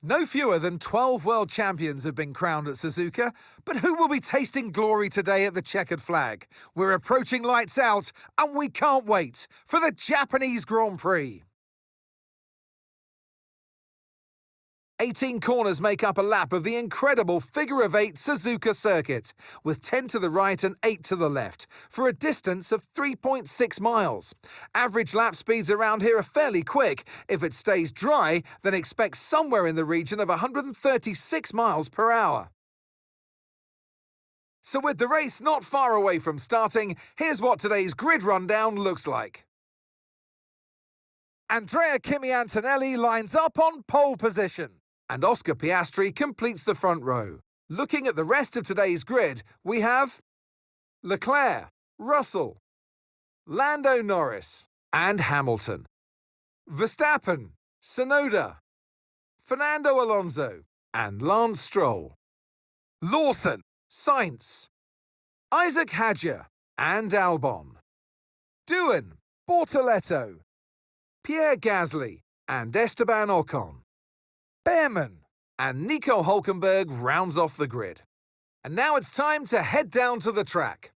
No fewer than 12 world champions have been crowned at Suzuka, but who will be tasting glory today at the checkered flag? We're approaching lights out, and we can't wait for the Japanese Grand Prix. 18 corners make up a lap of the incredible figure-of-8 Suzuka circuit, with 10 to the right and 8 to the left, for a distance of 3.6 miles. Average lap speeds around here are fairly quick. If it stays dry, then expect somewhere in the region of 136 miles per hour. So with the race not far away from starting, here's what today's grid rundown looks like. Andrea Kimi Antonelli lines up on pole position, and Oscar Piastri completes the front row. Looking at the rest of today's grid, we have Leclerc, Russell, Lando Norris, and Hamilton. Verstappen, Tsunoda, Fernando Alonso, and Lance Stroll. Lawson, Sainz, Isaac Hadjar, and Albon. Doohan, Bortoletto, Pierre Gasly, and Esteban Ocon. Behrman and Nico Hülkenberg rounds off the grid. And now it's time to head down to the track.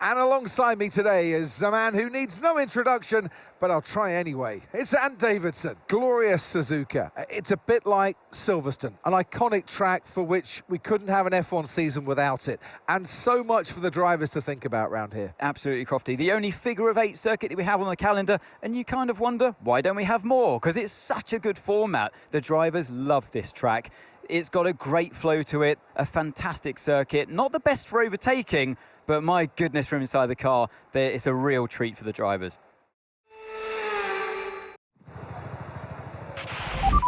And alongside me today is a man who needs no introduction, but I'll try anyway. It's Ant Davidson, glorious Suzuka. It's a bit like Silverstone, an iconic track for which we couldn't have an F1 season without it. And so much for the drivers to think about around here. Absolutely, Crofty. The only figure-of-8 circuit that we have on the calendar, and you kind of wonder, why don't we have more? Because it's such a good format. The drivers love this track. It's got a great flow to it, a fantastic circuit. Not the best for overtaking, but my goodness, from inside the car, it's a real treat for the drivers.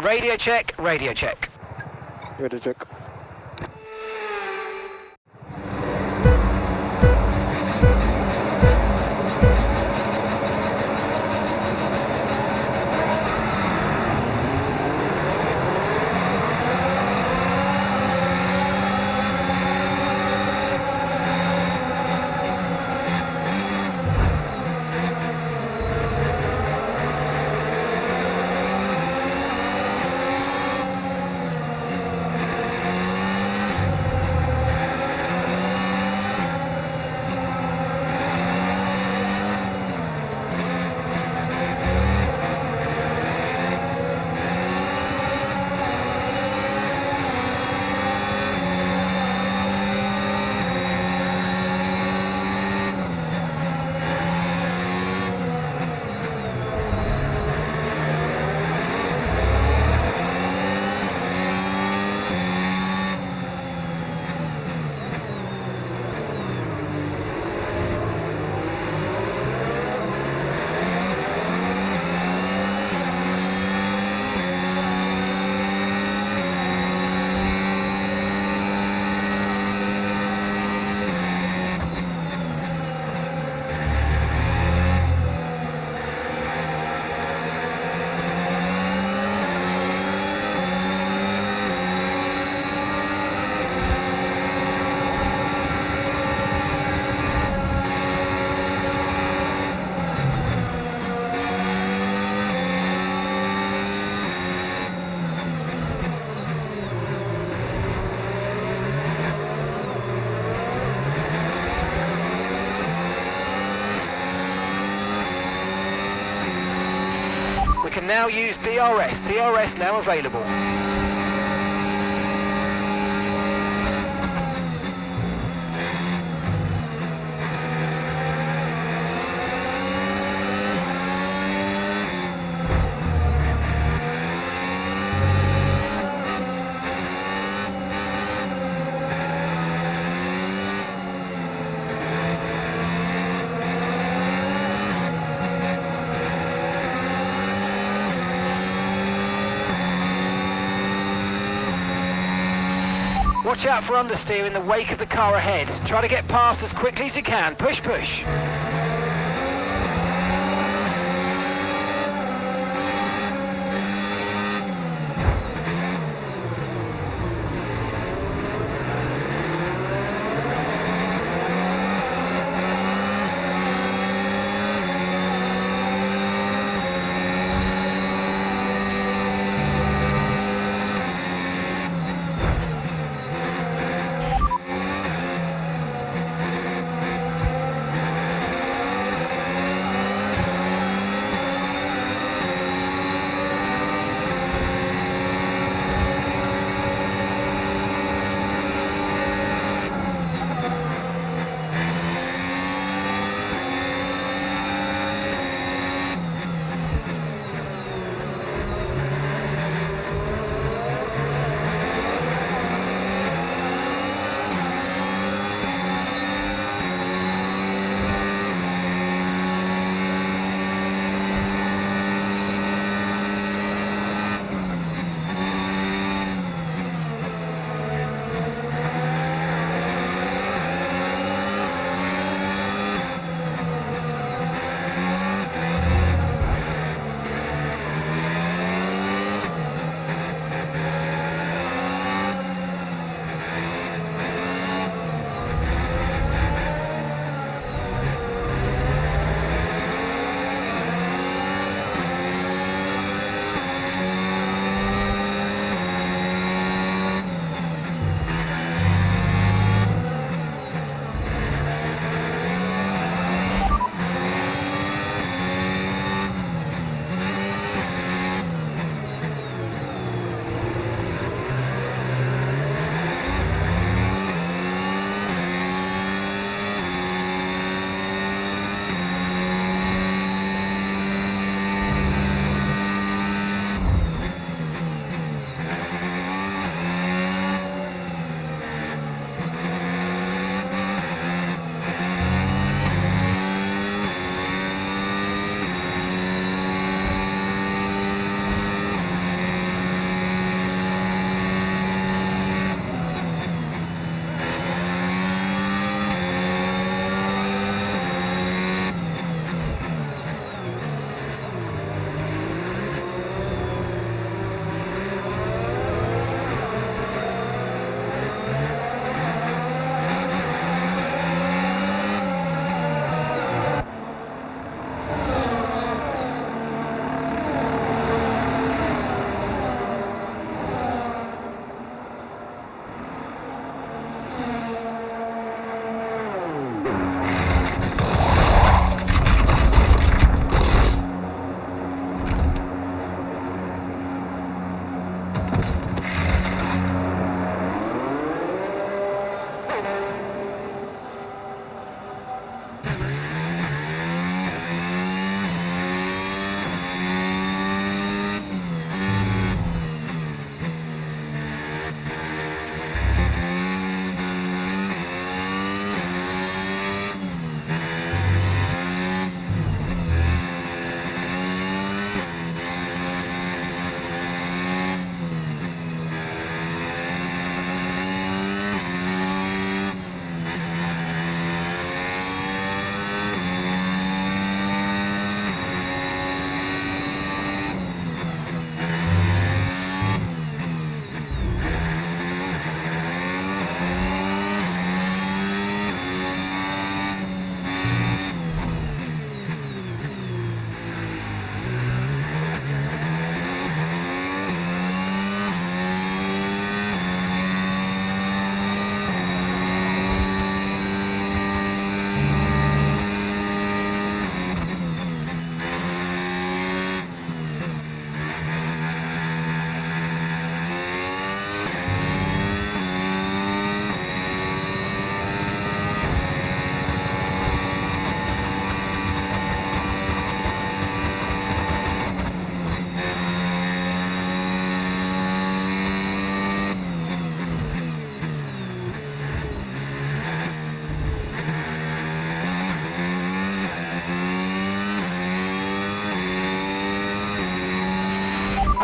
Radio check, radio check. Radio check. We can now use DRS. DRS now available. Watch out for understeer in the wake of the car ahead. Try to get past as quickly as you can. Push, push.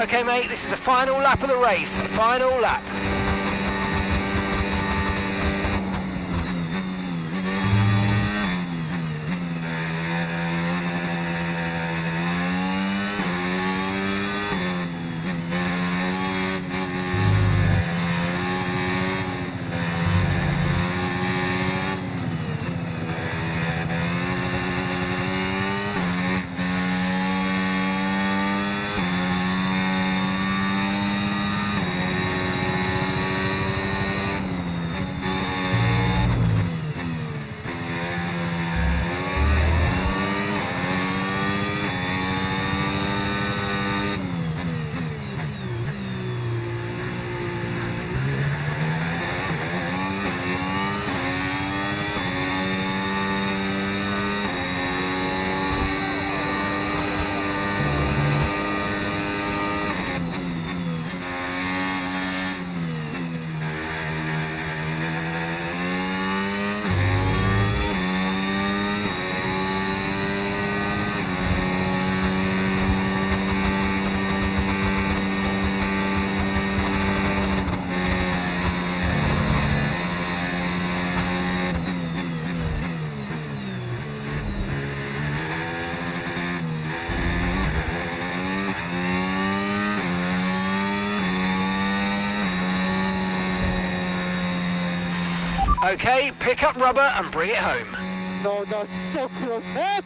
Okay, mate, this is the final lap of the race. Final lap. Okay, pick up rubber and bring it home. No, that's so close. Ah!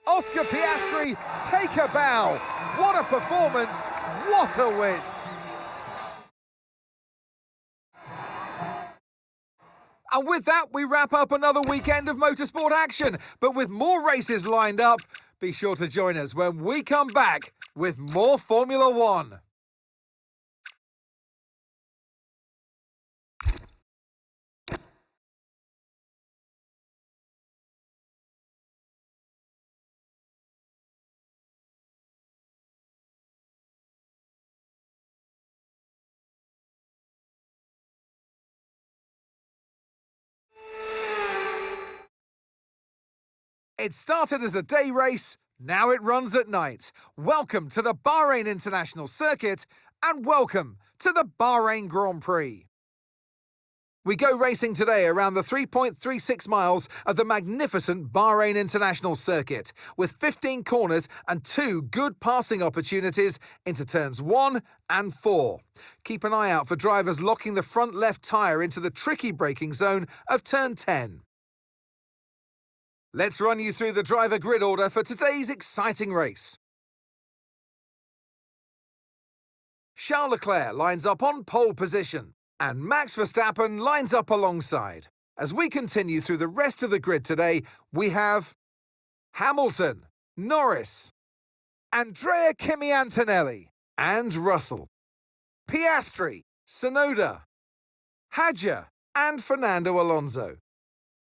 Oscar Piastri, take a bow. What a performance, what a win. And with that, we wrap up another weekend of motorsport action. But with more races lined up, be sure to join us when we come back with more Formula One. It started as a day race, now it runs at night. Welcome to the Bahrain International Circuit and welcome to the Bahrain Grand Prix. We go racing today around the 3.36 miles of the magnificent Bahrain International Circuit with 15 corners and 2 good passing opportunities into turns 1 and 4. Keep an eye out for drivers locking the front left tyre into the tricky braking zone of turn 10. Let's run you through the driver grid order for today's exciting race. Charles Leclerc lines up on pole position, and Max Verstappen lines up alongside. As we continue through the rest of the grid today, we have Hamilton, Norris, Andrea Kimi Antonelli, and Russell, Piastri, Tsunoda, Hadjar, and Fernando Alonso,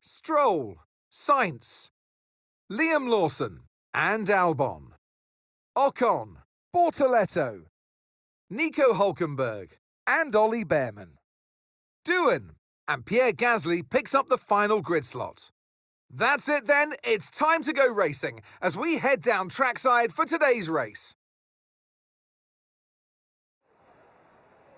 Stroll, Sainz, Liam Lawson and Albon, Ocon, Bortoletto, Nico Hülkenberg and Ollie Behrman, Doohan, and Pierre Gasly picks up the final grid slot. That's it then, it's time to go racing as we head down trackside for today's race.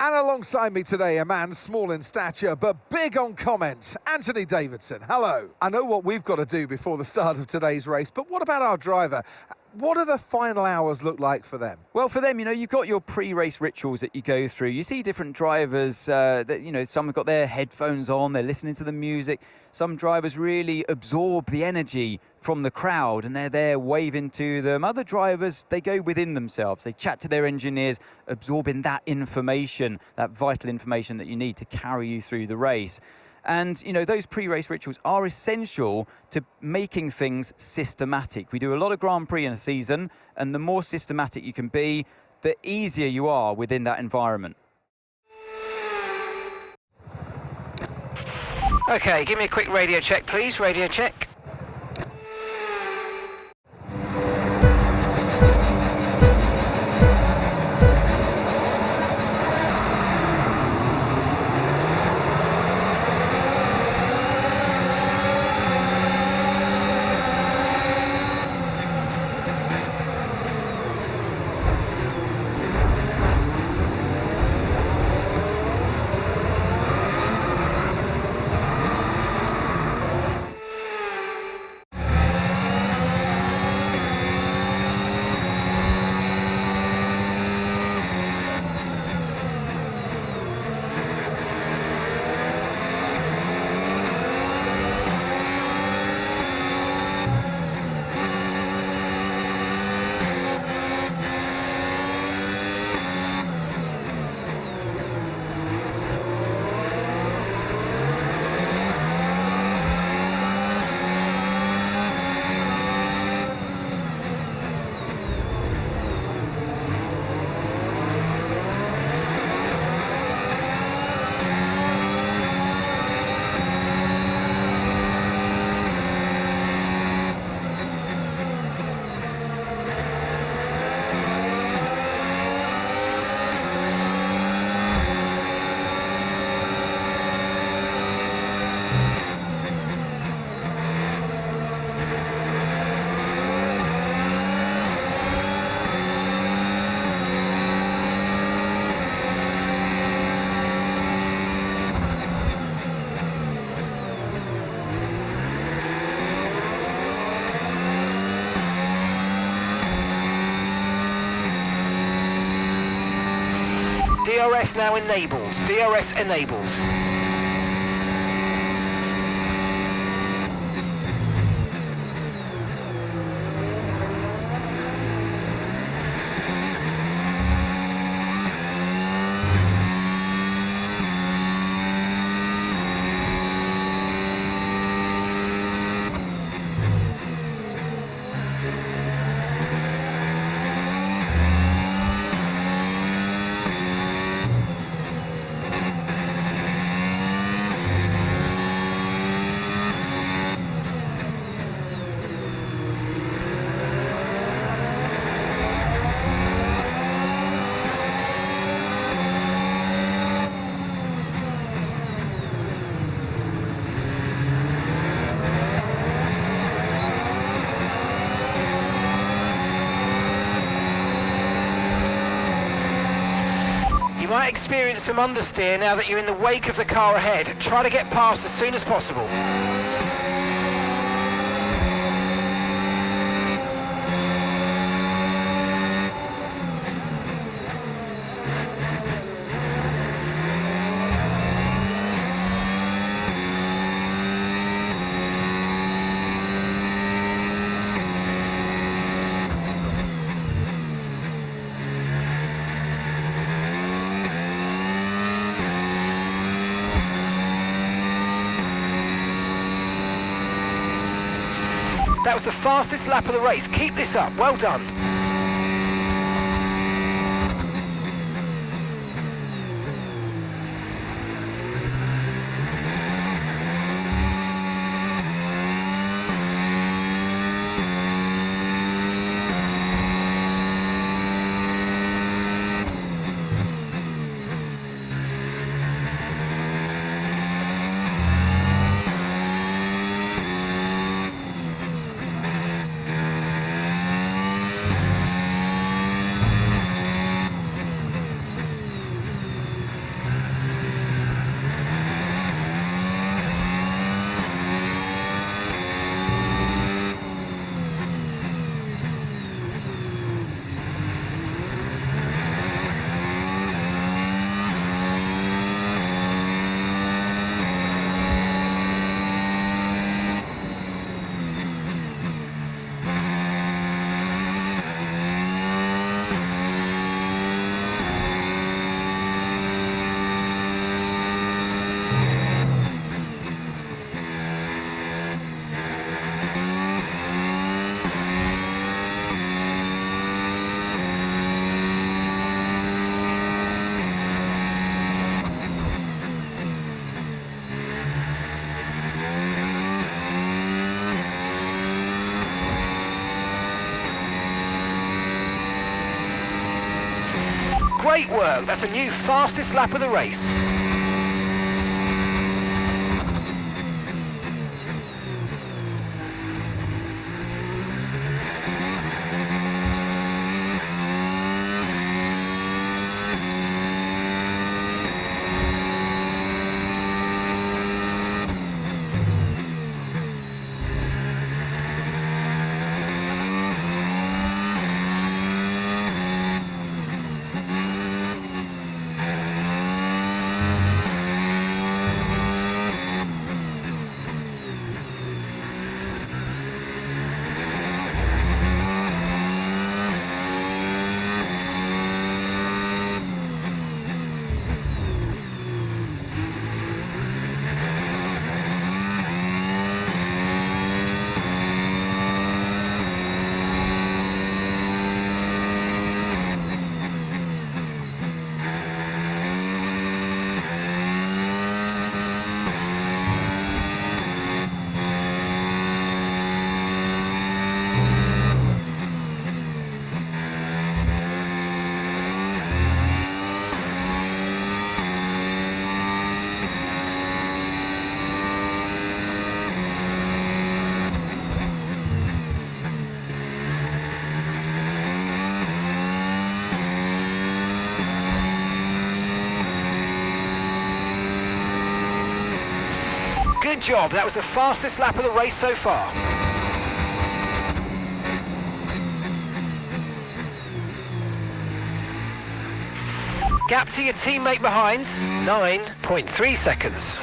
And alongside me today, a man small in stature but big on comment, Anthony Davidson. Hello. I know what we've got to do before the start of today's race, but what about our driver? What do the final hours look like for them? Well, for them, you've got your pre-race rituals that you go through. You see different drivers that, some have got their headphones on, they're listening to the music. Some drivers really absorb the energy from the crowd and they're there waving to them. Other drivers, they go within themselves. They chat to their engineers, absorbing that information, that vital information that you need to carry you through the race. And, those pre-race rituals are essential to making things systematic. We do a lot of Grand Prix in a season, and the more systematic you can be, the easier you are within that environment. Okay, give me a quick radio check, please. Radio check. DRS now enabled. DRS enabled. You might experience some understeer now that you're in the wake of the car ahead. Try to get past as soon as possible. That was the fastest lap of the race. Keep this up. Well done. Great work, that's a new fastest lap of the race. Good job, that was the fastest lap of the race so far. Gap to your teammate behind, 9.3 seconds.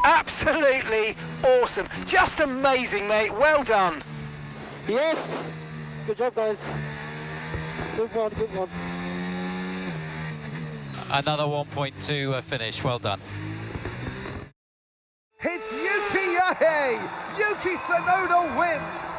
Absolutely awesome. Just amazing, mate. Well done. Yes. Good job, guys. Good one, good one. Another 1.2 finish. Well done. It's Yuki Yahei! Yuki Tsunoda wins!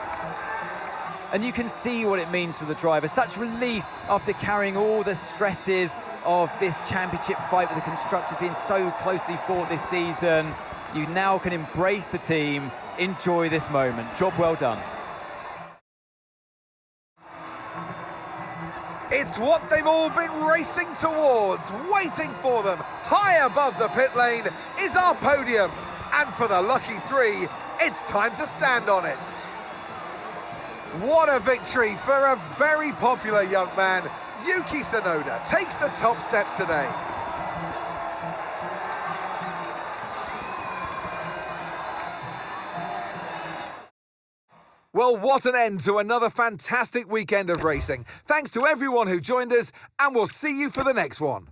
And you can see what it means for the driver. Such relief after carrying all the stresses of this championship fight with the constructors being so closely fought this season. You now can embrace the team, enjoy this moment. Job well done. It's what they've all been racing towards, waiting for them. High above the pit lane is our podium. And for the lucky three, it's time to stand on it. What a victory for a very popular young man. Yuki Tsunoda takes the top step today. Well, what an end to another fantastic weekend of racing. Thanks to everyone who joined us, and we'll see you for the next one.